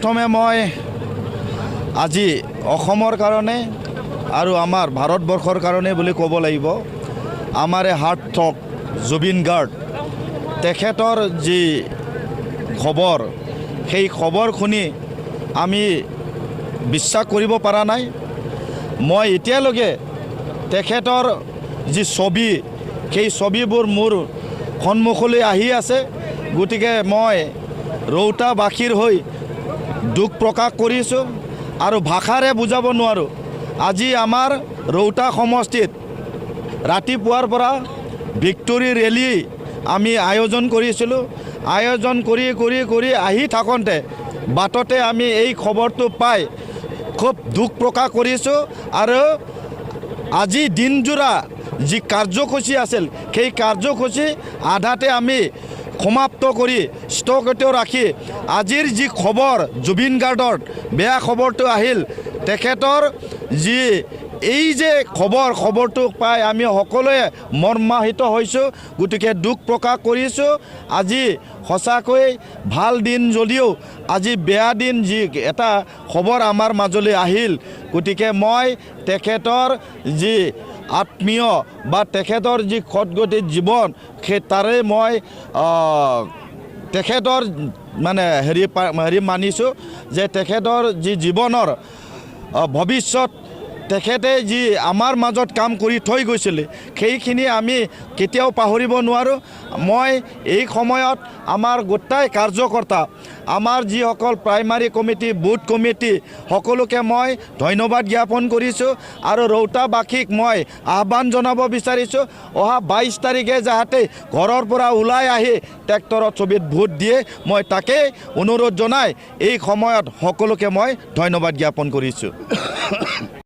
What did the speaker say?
প্ৰথমে মই আজি অসমৰ কাৰণে আৰু আমাৰ ভাৰতবৰ্ষৰ কাৰণে বুলি ক'ব লাগিব। আমাৰ হাৰ্টথ্ৰব জুবিন গাৰ্গ তেখেতৰ যি খবৰ, সেই খবৰ শুনি আমি বিশ্বাস কৰিব পৰা নাই। মই এতিয়ালৈকে তেখেতৰ যি ছবি, সেই ছবিবোৰ মোৰ সন্মুখলৈ আহি আছে। গতিকে মই ৰৌতাবাসীৰ হৈ দুখ প্ৰকাশ কৰিছোঁ আৰু ভাষাৰে বুজাব নোৱাৰোঁ। আজি আমাৰ ৰৌতা সমষ্টিত ৰাতিপুৱাৰ পৰা ভিক্টৰী ৰেলী আমি আয়োজন কৰিছিলোঁ। আয়োজন কৰি আহি থাকোঁতে বাটতে আমি এই খবৰটো পাই খুব দুখ প্ৰকাশ কৰিছোঁ আৰু আজি দিনজোৰা যি কাৰ্যসূচী আছিল, সেই কাৰ্যসূচী আধাতে আমি সমাপ্ত কৰি স্থগিত ৰাখি আজিৰ যি খবৰ জুবিন গাৰ্গৰ বেয়া খবৰটো আহিল, তেখেতৰ যি এই যে খবৰটো পাই আমি সকলোৱে মৰ্মাহিত হৈছোঁ। গতিকে দুখ প্ৰকাশ কৰিছোঁ। আজি সঁচাকৈ ভাল দিন যদিও আজি বেয়া দিন, যি এটা খবৰ আমাৰ মাজলৈ আহিল। গতিকে মই তেখেতৰ যি আত্মীয় বা তেখেতৰ যি সদগতিৰ জীৱন, সেই তাৰে মই তেখেতৰ মানে হেৰি মানিছোঁ যে তেখেতৰ যি জীৱনৰ ভৱিষ্যত, তেখেতে যি আমাৰ মাজত কাম কৰি থৈ গৈছিলে, সেইখিনি আমি কেতিয়াও পাহৰিব নোৱাৰোঁ। মই এই সময়ত আমাৰ গোটাই কাৰ্যকৰ্তা, আমাৰ যিসকল প্ৰাইমাৰী কমিটি, বুথ কমিটি, সকলোকে মই ধন্যবাদ জ্ঞাপন কৰিছোঁ আৰু ৰৌতাবাসীক মই আহ্বান জনাব বিচাৰিছোঁ, অহা 22 তাৰিখে যাতে ঘৰৰ পৰা ওলাই আহি ট্ৰেক্টৰৰ ছবিত ভোট দিয়ে, মই তাকেই অনুৰোধ জনাই এই সময়ত সকলোকে মই ধন্যবাদ জ্ঞাপন কৰিছোঁ।